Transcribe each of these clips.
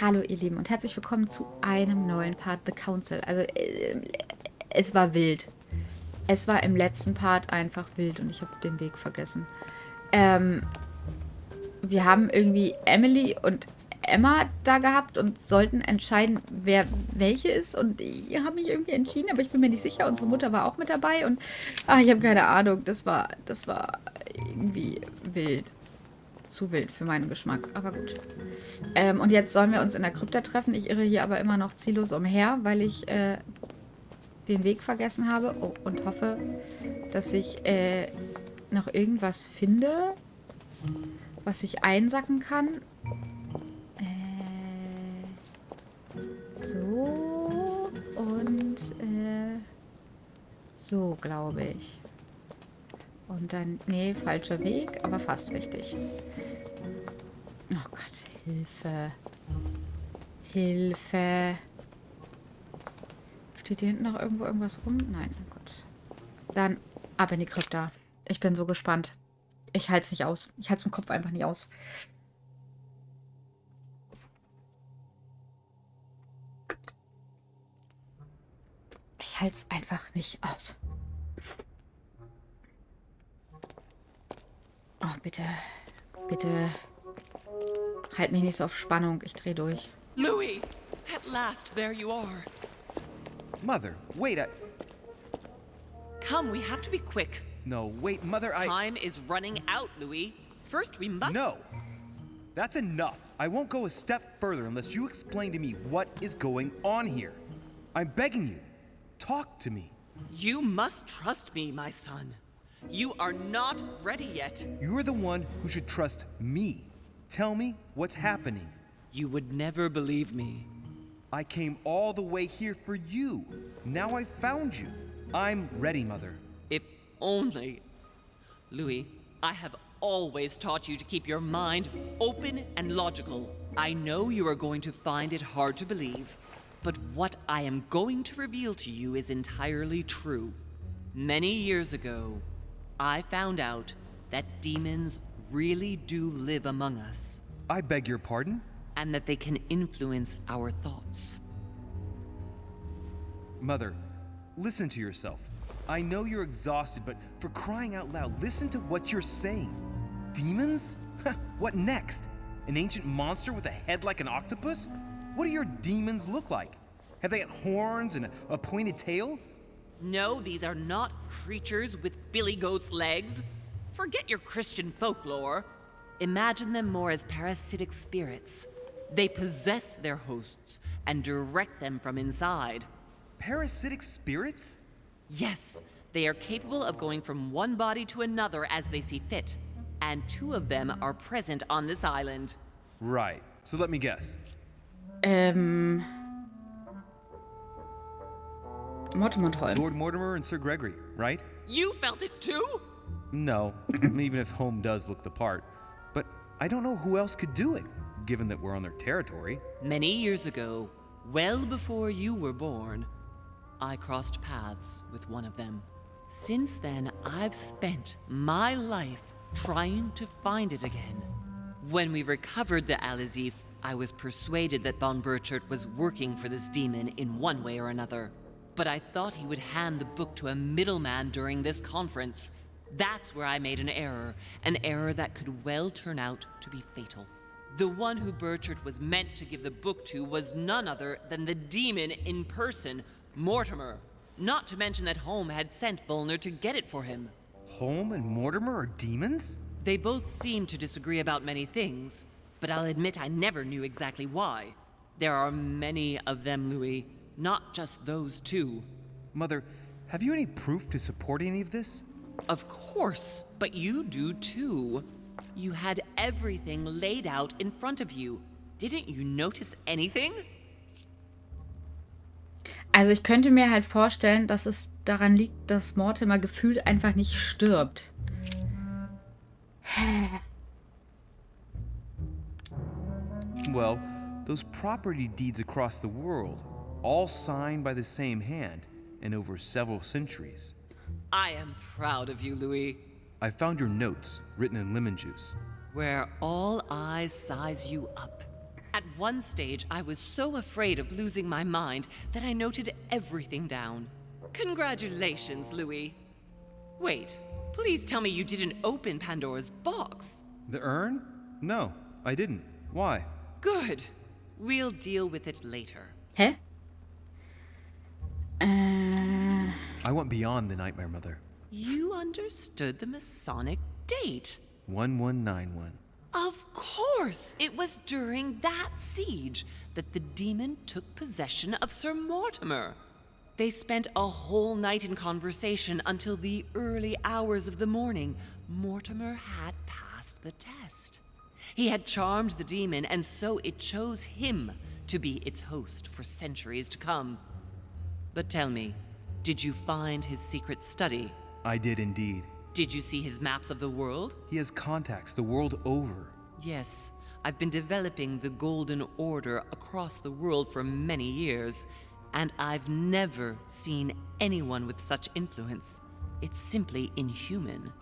Hallo ihr Lieben und herzlich willkommen zu einem neuen Part The Council. Also es war wild. Es war im letzten Part einfach wild und ich habe den Weg vergessen. Wir haben irgendwie Emily und Emma da gehabt und sollten entscheiden, wer welche ist. Und ich habe mich irgendwie entschieden, aber ich bin mir nicht sicher. Unsere Mutter war auch mit dabei und ich habe keine Ahnung. Das war irgendwie wild. Zu wild für meinen Geschmack, aber gut. Und jetzt sollen wir uns in der Krypta treffen. Ich irre hier aber immer noch ziellos umher, weil ich den Weg vergessen habe. Oh, und hoffe, dass ich noch irgendwas finde, was ich einsacken kann. So und so, glaube ich. Und dann, nee, falscher Weg, aber fast richtig. Oh Gott, Hilfe. Hilfe. Steht hier hinten noch irgendwo irgendwas rum? Nein, oh Gott. Dann ab in die Krypta. Ich bin so gespannt. Ich halte es nicht aus. Ich halte es im Kopf einfach nicht aus. Ich halte es einfach nicht aus. Oh, bitte. Bitte. Halt mich nicht so auf Spannung. Ich dreh durch. Louis! At last, there you are. Mother, wait, Come, we have to be quick. No, wait, Mother, Time is running out, Louis. First, we must... No! That's enough. I won't go a step further unless you explain to me what is going on here. I'm begging you. Talk to me. You must trust me, my son. You are not ready yet. You're the one who should trust me. Tell me what's happening. You would never believe me. I came all the way here for you. Now I found you. I'm ready, Mother. If only... Louis, I have always taught you to keep your mind open and logical. I know you are going to find it hard to believe, but what I am going to reveal to you is entirely true. Many years ago, I found out that demons really do live among us. I beg your pardon? And that they can influence our thoughts. Mother, listen to yourself. I know you're exhausted, but for crying out loud, listen to what you're saying. Demons? What next? An ancient monster with a head like an octopus? What do your demons look like? Have they got horns and a pointed tail? No, these are not creatures with billy goat's legs. Forget your Christian folklore. Imagine them more as parasitic spirits. They possess their hosts and direct them from inside. Parasitic spirits? Yes, they are capable of going from one body to another as they see fit. And 2 of them are present on this island. Right. So let me guess. Mortimer. Lord Mortimer and Sir Gregory, right? You felt it too? No, even if home does look the part. But I don't know who else could do it, given that we're on their territory. Many years ago, well before you were born, I crossed paths with one of them. Since then, I've spent my life trying to find it again. When we recovered the Alizif, I was persuaded that von Burchard was working for this demon in one way or another. But I thought he would hand the book to a middleman during this conference. That's where I made an error that could well turn out to be fatal. The one who Burchard was meant to give the book to was none other than the demon in person, Mortimer. Not to mention that Holm had sent Volner to get it for him. Holm and Mortimer are demons? They both seem to disagree about many things, but I'll admit I never knew exactly why. There are many of them, Louis, not just those 2. Mother, have you any proof to support any of this? Of course, but you do too. You had everything laid out in front of you. Didn't you notice anything? Also ich könnte mir halt vorstellen, dass es daran liegt, dass Mortimer gefühlt einfach nicht stirbt. Well, those property deeds across the world, all signed by the same hand and over several centuries. I am proud of you, Louis. I found your notes, written in lemon juice. Where all eyes size you up. At one stage, I was so afraid of losing my mind that I noted everything down. Congratulations, Louis. Wait, please tell me you didn't open Pandora's box. The urn? No, I didn't. Why? Good. We'll deal with it later. Hä? I went beyond the nightmare, Mother. You understood the Masonic date. 1191. Of course! It was during that siege that the demon took possession of Sir Mortimer. They spent a whole night in conversation until the early hours of the morning. Mortimer had passed the test. He had charmed the demon, and so it chose him to be its host for centuries to come. But tell me, did you find his secret study? I did indeed. Did you see his maps of the world? He has contacts the world over. Yes, I've been developing the Golden Order across the world for many years, and I've never seen anyone with such influence. It's simply inhuman.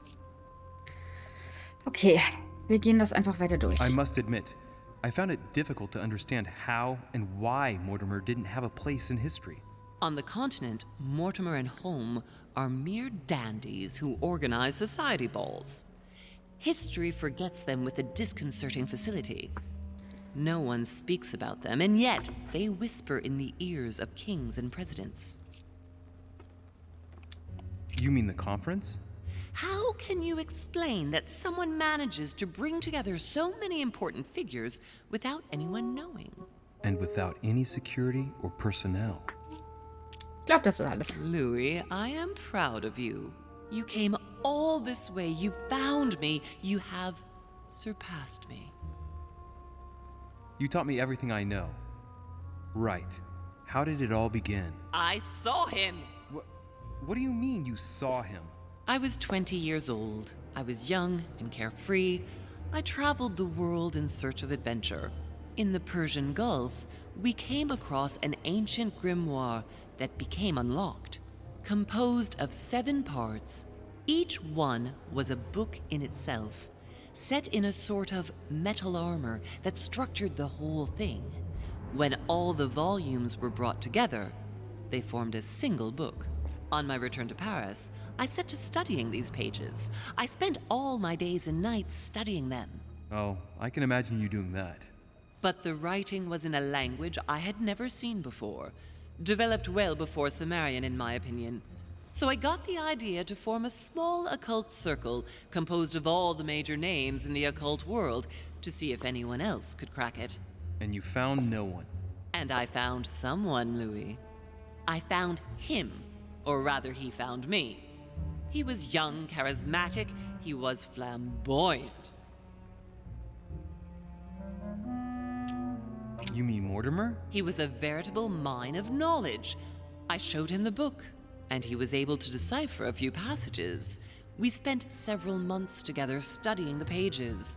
Okay, wir gehen das einfach weiter durch. I must admit, I found it difficult to understand how and why Mortimer didn't have a place in history. On the continent, Mortimer and Home are mere dandies who organize society balls. History forgets them with a disconcerting facility. No one speaks about them, and yet they whisper in the ears of kings and presidents. You mean the conference? How can you explain that someone manages to bring together so many important figures without anyone knowing? And without any security or personnel. Ich glaube, das ist alles. Louis, I am proud of you. You came all this way. You found me. You have surpassed me. You taught me everything I know. Right. How did it all begin? I saw him. What do you mean you saw him? I was 20 years old. I was young and carefree. I traveled the world in search of adventure. In the Persian Gulf, we came across an ancient grimoire that became unlocked. Composed of 7 parts, each one was a book in itself, set in a sort of metal armor that structured the whole thing. When all the volumes were brought together, they formed a single book. On my return to Paris, I set to studying these pages. I spent all my days and nights studying them. Oh, I can imagine you doing that. But the writing was in a language I had never seen before, developed well before Sumerian, in my opinion. So I got the idea to form a small occult circle composed of all the major names in the occult world to see if anyone else could crack it. And you found no one. And I found someone, Louis. I found him, or rather he found me. He was young, charismatic, he was flamboyant. You mean Mortimer? He was a veritable mine of knowledge. I showed him the book, and he was able to decipher a few passages. We spent several months together studying the pages.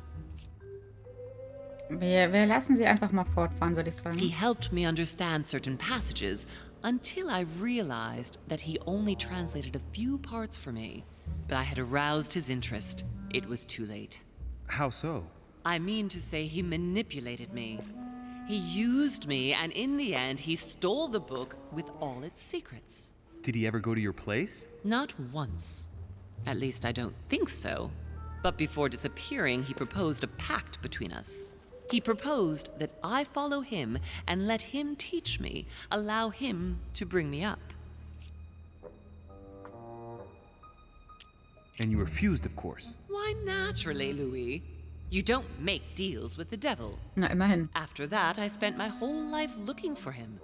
Wir lassen sie einfach mal fortfahren, würde ich He sagen. helped me understand certain passages until I realized that he only translated a few parts for me. But I had aroused his interest. It was too late. How so? I mean to say he manipulated me. He used me, and in the end, he stole the book with all its secrets. Did he ever go to your place? Not once. At least I don't think so. But before disappearing, he proposed a pact between us. He proposed that I follow him and let him teach me, allow him to bring me up. And you refused, of course. Why, naturally, Louis. You don't make deals with the devil. Na, immerhin. After that, I spent my whole life looking for him.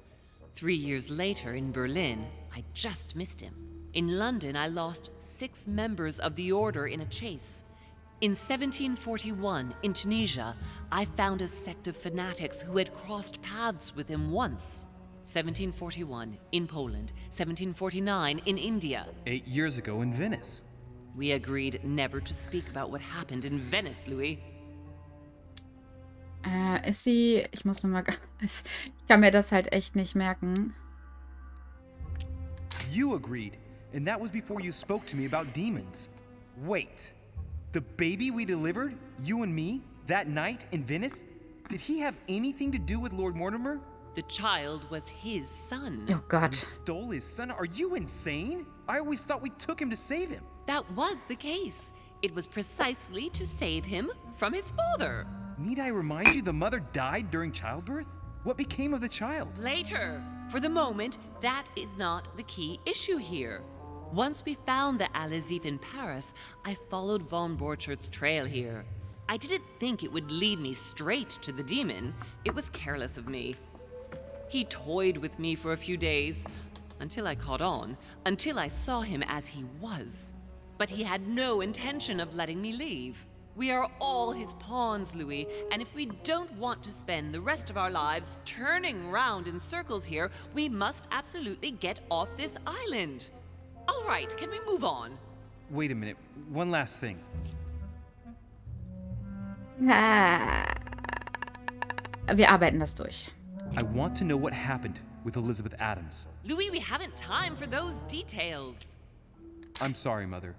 3 years later, in Berlin, I just missed him. In London, I lost 6 members of the order in a chase. In 1741, in Tunisia, I found a sect of fanatics who had crossed paths with him once. 1741, in Poland. 1749, in India. 8 years ago in Venice. We agreed never to speak about what happened in Venice, Louis. Ist sie... Ich muss nochmal... Ich kann mir das halt echt nicht merken. You agreed, and that was before you spoke to me about demons. Wait, the baby we delivered, you and me, that night in Venice, Did he have anything to do with Lord Mortimer? The child was his son. Oh Gott. We stole his son? Are you insane? I always thought we took him to save him. That was the case. It was precisely to save him from his father. Need I remind you the mother died during childbirth? What became of the child? Later. For the moment, that is not the key issue here. Once we found the Al-Azif in Paris, I followed von Borchart's trail here. I didn't think it would lead me straight to the demon. It was careless of me. He toyed with me for a few days, until I caught on, until I saw him as he was. But he had no intention of letting me leave. We are all his pawns, Louis, and if we don't want to spend the rest of our lives turning round in circles here, we must absolutely get off this island. All right, can we move on? Wait a minute. One last thing. Wir arbeiten das durch. I want to know what happened with Elizabeth Adams. Louis, we haven't time for those details. I'm sorry, Mother,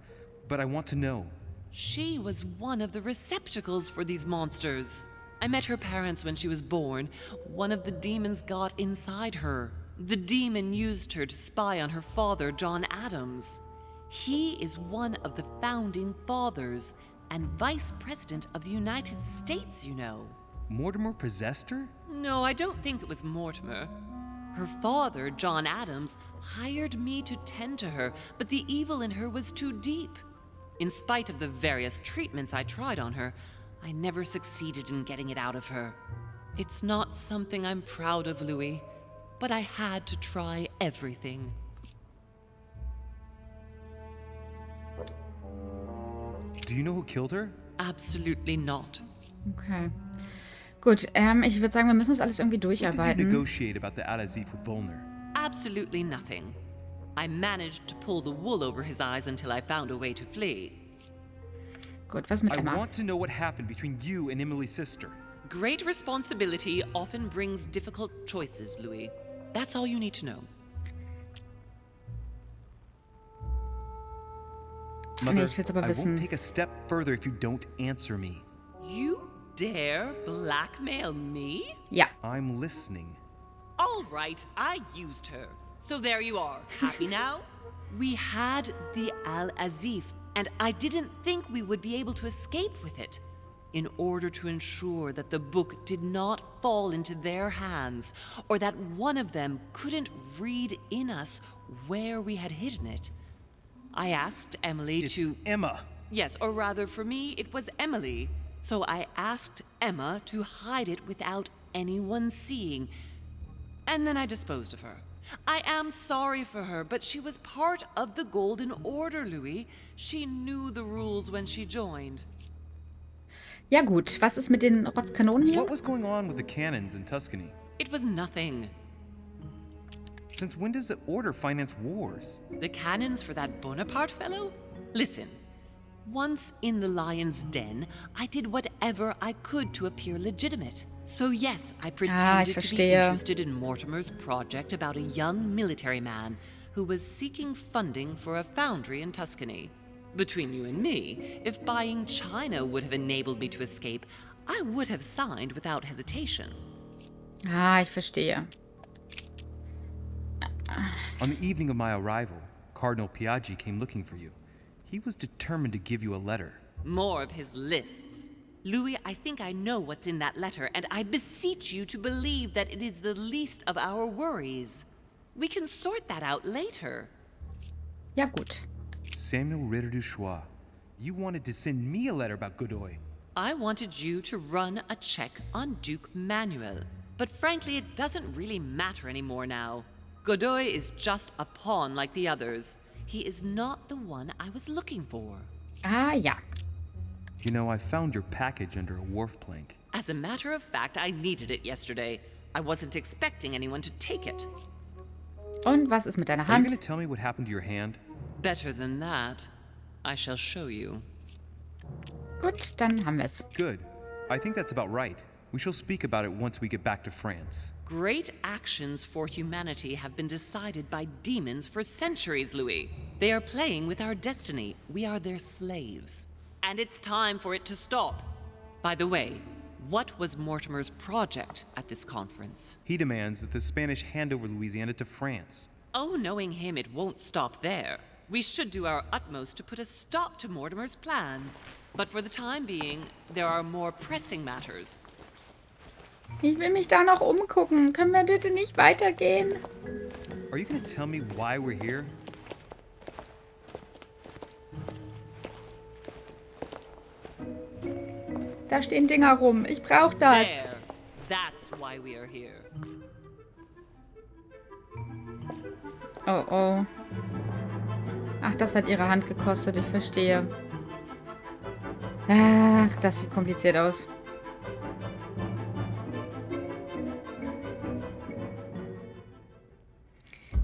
but I want to know. She was one of the receptacles for these monsters. I met her parents when she was born. One of the demons got inside her. The demon used her to spy on her father, John Adams. He is one of the founding fathers and vice president of the United States, you know. Mortimer possessed her? No, I don't think it was Mortimer. Her father, John Adams, hired me to tend to her, but the evil in her was too deep. In spite of the various treatments I tried on her, I never succeeded in getting it out of her. It's not something I'm proud of, Louis, but I had to try everything. Do you know who killed her? Absolutely not. Okay. Gut, ich würde sagen, wir müssen das alles irgendwie What did you durcharbeiten. negotiate about the Al-Azif with Volner? Absolutely nothing. I managed to pull the wool over his eyes until I found a way to flee. Gut, was mit I Emma? want to know what happened between you and Emily's sister. Great responsibility often brings difficult choices, Louis. That's all you need to know. Mother, ich will's aber I wissen. won't take a step further if you don't answer me. You dare blackmail me? Ja. I'm listening. All right, I used her. So there you are. Happy now? We had the Al-Azif, and I didn't think we would be able to escape with it. In order to ensure that the book did not fall into their hands, or that one of them couldn't read in us where we had hidden it, I asked Emily It's to... Emma. Yes, or rather, for me, it was Emily. So I asked Emma to hide it without anyone seeing. And then I disposed of her. I am sorry for her, but she was part of the Golden Order, Louis. She knew the rules when she joined. Ja gut, was ist mit den Rotzkanonen hier? What was going on with the cannons in Tuscany? It was nothing. Since when does the Order finance wars? The cannons for that Bonaparte fellow? Listen. Once in the lion's den, I did whatever I could to appear legitimate. So yes, I pretended to be verstehe. interested in Mortimer's project about a young military man who was seeking funding for a foundry in Tuscany. Between you and me, if buying China would have enabled me to escape, I would have signed without hesitation. Ich verstehe. On the evening of my arrival, Cardinal Piaggi came looking for you. He was determined to give you a letter. More of his lists. Louis, I think I know what's in that letter, and I beseech you to believe that it is the least of our worries. We can sort that out later. Ja gut. Samuel Ritter du Choix, you wanted to send me a letter about Godoy. I wanted you to run a check on Duke Manuel. But frankly, it doesn't really matter anymore now. Godoy is just a pawn like the others. He is not the one I was looking for. Ja. You know, I found your package under a wharf plank. As a matter of fact, I needed it yesterday. I wasn't expecting anyone to take it. Und was ist mit deiner Are you Hand? going to tell me what happened to your hand? Better than that, I shall show you. Gut, dann haben wir es. Good. I think that's about right. We shall speak about it once we get back to France. Great actions for humanity have been decided by demons for centuries, Louis. They are playing with our destiny. We are their slaves. And it's time for it to stop. By the way, what was Mortimer's project at this conference? He demands that the Spanish hand over Louisiana to France. Oh, knowing him, it won't stop there. We should do our utmost to put a stop to Mortimer's plans. But for the time being, there are more pressing matters. Ich will mich da noch umgucken. Können wir bitte nicht weitergehen? Are you gonna tell me why we're here? Da stehen Dinger rum. Ich brauch das. There. That's why we are here. Oh, oh. Ach, das hat ihre Hand gekostet. Ich verstehe. Ach, das sieht kompliziert aus.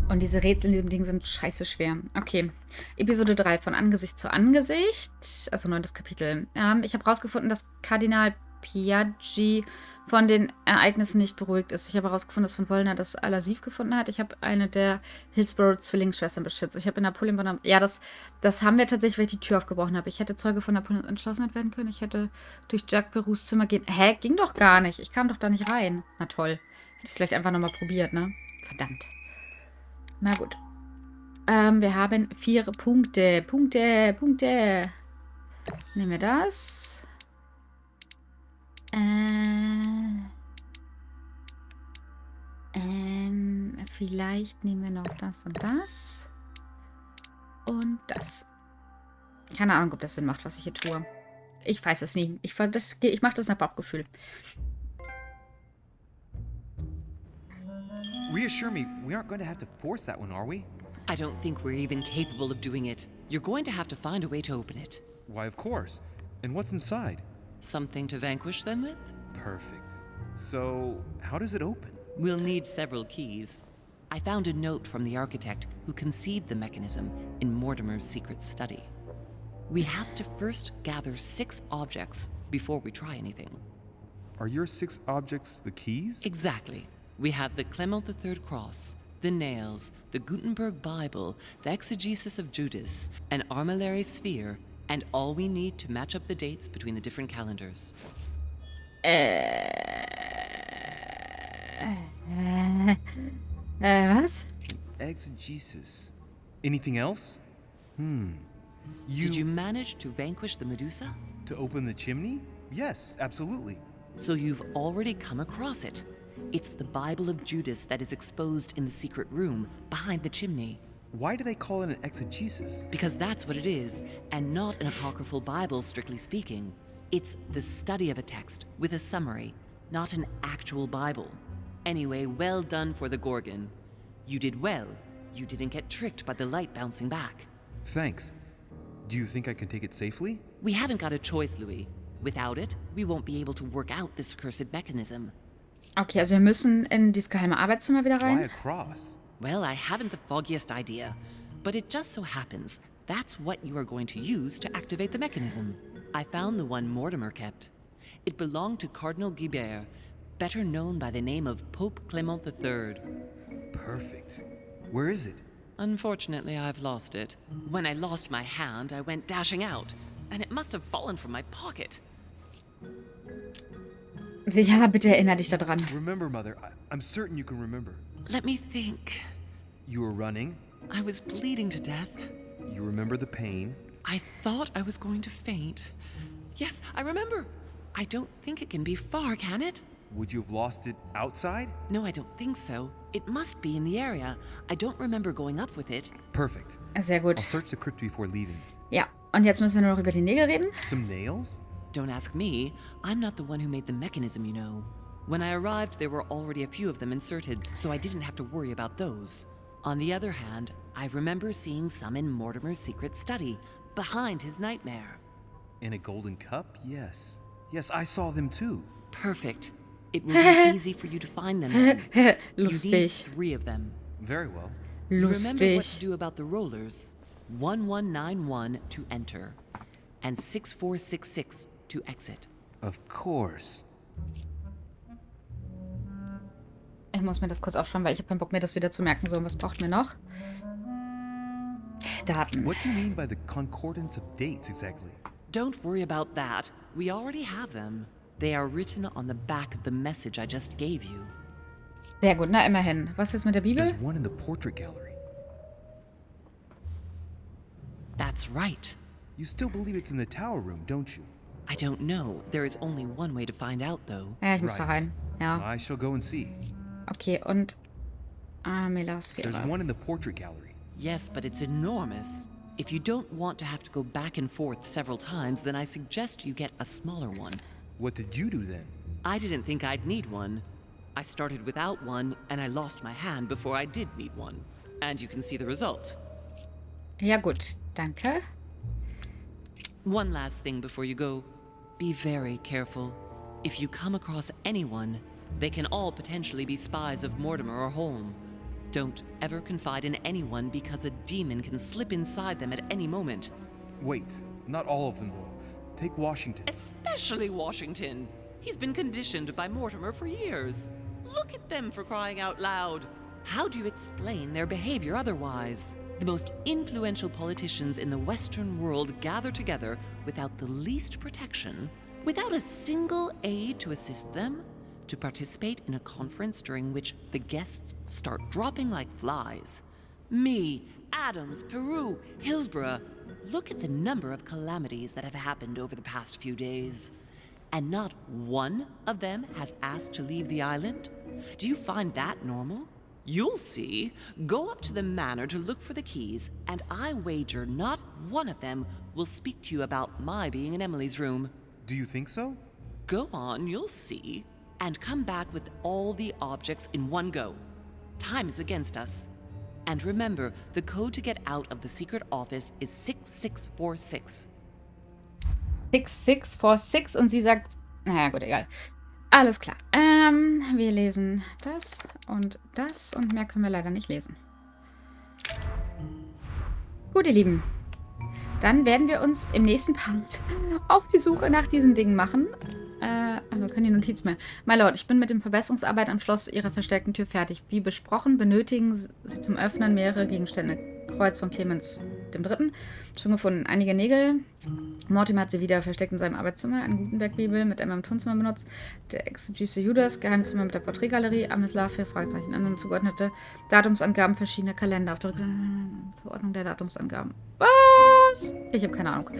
Und diese Rätsel in diesem Ding sind scheiße schwer. Okay. Episode 3 von Angesicht zu Angesicht. Also 9. Kapitel. Ich habe herausgefunden, dass Kardinal Piaggi von den Ereignissen nicht beruhigt ist. Ich habe herausgefunden, dass von Wollner das Alasiv gefunden hat. Ich habe eine der Hillsborough-Zwillingsschwestern beschützt. Ich habe in Napoleon Bonaparte... Ja, das haben wir tatsächlich, weil ich die Tür aufgebrochen habe. Ich hätte Zeuge von Napoleons Entschlossenheit werden können. Ich hätte durch Jacques Perus Zimmer gehen... Hä? Ging doch gar nicht. Ich kam doch da nicht rein. Na toll. Hätte ich es vielleicht einfach nochmal probiert, ne? Verdammt. Na gut. Wir haben 4 Punkte. Punkte. Nehmen wir das. Vielleicht nehmen wir noch das und das. Und das. Keine Ahnung, ob das Sinn macht, was ich hier tue. Ich weiß es nie. Ich mache das nach Bauchgefühl. Reassure me, we aren't going to have to force that one, are we? I don't think we're even capable of doing it. You're going to have to find a way to open it. Why, of course. And what's inside? Something to vanquish them with? Perfect. So, how does it open? We'll need several keys. I found a note from the architect who conceived the mechanism in Mortimer's secret study. We have to first gather 6 objects before we try anything. Are your 6 objects the keys? Exactly. We have the Clement III cross, the nails, the Gutenberg Bible, the exegesis of Judas, an armillary sphere, and all we need to match up the dates between the different calendars. Was? Exegesis. Anything else? Did you manage to vanquish the Medusa? To open the chimney? Yes, absolutely. So you've already come across it. It's the Bible of Judas that is exposed in the secret room behind the chimney. Why do they call it an exegesis? Because that's what it is, and not an apocryphal Bible, strictly speaking. It's the study of a text with a summary, not an actual Bible. Anyway, well done for the Gorgon. You did well. You didn't get tricked by the light bouncing back. Thanks. Do you think I can take it safely? We haven't got a choice, Louis. Without it, we won't be able to work out this cursed mechanism. Okay, also wir müssen in dieses geheime Arbeitszimmer wieder Why rein. a cross? Well, I haven't the foggiest idea, but it just so happens that's what you are going to use to activate the mechanism. I found the one Mortimer kept. It belonged to Cardinal Guibert, better known by the name of Pope Clement III. Perfect. Where is it? Unfortunately, I've lost it. When I lost my hand, I went dashing out, and it must have fallen from my pocket. Ja, bitte erinnere dich daran. Remember, Mother. I'm certain you can remember. Let me think. You were running. I was bleeding to death. You remember the pain. I thought I was going to faint. Yes, I remember. I don't think it can be far, can it? Would you have lost it outside? No, I don't think so. It must be in the area. I don't remember going up with it. Perfect. Sehr gut. I'll search the crypt before leaving. Ja, und jetzt müssen wir nur noch über die Nägel reden. Some nails? Don't ask me. I'm not the one who made the mechanism, you know. When I arrived, there were already a few of them inserted, so I didn't have to worry about those. On the other hand, I remember seeing some in Mortimer's secret study, behind his nightmare. In a golden cup? Yes. Yes, I saw them too. Perfect. It will be easy for you to find them. You need Lustig. 3 of them. Very well. You remember what to Lustig. do about the rollers. 1191 to enter, and 6466 to exit. Of course. Ich muss mir das kurz aufschreiben, weil ich habe keinen Bock mehr, das wieder zu merken. So, was braucht mir noch? Daten. What do you mean by the concordance of dates exactly? Don't worry about that. We already have them. They are written on the back of the message I just gave you. Sehr gut, na immerhin. Was ist mit der Bibel? There's one in the portrait gallery. That's right. You still believe it's in the tower room, don't you? I don't know. There is only one way to find out, though. Ja, ich muss da rein. Ja. I shall go and see. Okay, und Melasphäre. There's one in the portrait gallery. Yes, but it's enormous. If you don't want to have to go back and forth several times, then I suggest you get a smaller one. What did you do then? I didn't think I'd need one. I started without one, and I lost my hand before I did need one. And you can see the result. Ja gut, danke. One last thing before you go. Be very careful. If you come across anyone, they can all potentially be spies of Mortimer or Holm. Don't ever confide in anyone because a demon can slip inside them at any moment. Wait, not all of them though. Take Washington. Especially Washington. He's been conditioned by Mortimer for years. Look at them, for crying out loud. How do you explain their behavior otherwise? The most influential politicians in the Western world gather together without the least protection, without a single aid to assist them, to participate in a conference during which the guests start dropping like flies. Me, Adams, Peru, Hillsborough. Look at the number of calamities that have happened over the past few days. And not one of them has asked to leave the island? Do you find that normal? You'll see. Go up to the manor to look for the keys, and I wager not one of them will speak to you about my being in Emily's room. Do you think so? Go on, you'll see. And come back with all the objects in one go. Time is against us. And remember, the code to get out of the secret office is 6646. 6646 und sie sagt, naja gut, egal. Alles klar. Wir lesen das und mehr können wir leider nicht lesen. Gut, ihr Lieben. Dann werden wir uns im nächsten Part auf die Suche nach diesen Dingen machen. Wir können die Notiz mehr. My Lord, ich bin mit dem Verbesserungsarbeit am Schloss Ihrer versteckten Tür fertig. Wie besprochen, benötigen Sie zum Öffnen mehrere Gegenstände. Kreuz von Clemens III. Schon gefunden. Einige Nägel. Mortimer hat sie wieder versteckt in seinem Arbeitszimmer. Eine Gutenberg-Bibel mit einem Tonzimmer benutzt. Der Exegese Judas, Geheimzimmer mit der Porträtgalerie. Amislav, Fragezeichen, anderen zugeordnete Datumsangaben verschiedener Kalender. Zuordnung der Datumsangaben. Was? Ich habe keine Ahnung.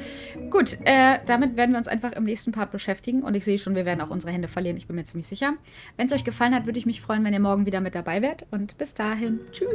Gut, damit werden wir uns einfach im nächsten Part beschäftigen. Und ich sehe schon, wir werden auch unsere Hände verlieren. Ich bin mir ziemlich sicher. Wenn es euch gefallen hat, würde ich mich freuen, wenn ihr morgen wieder mit dabei wärt. Und bis dahin, tschüss.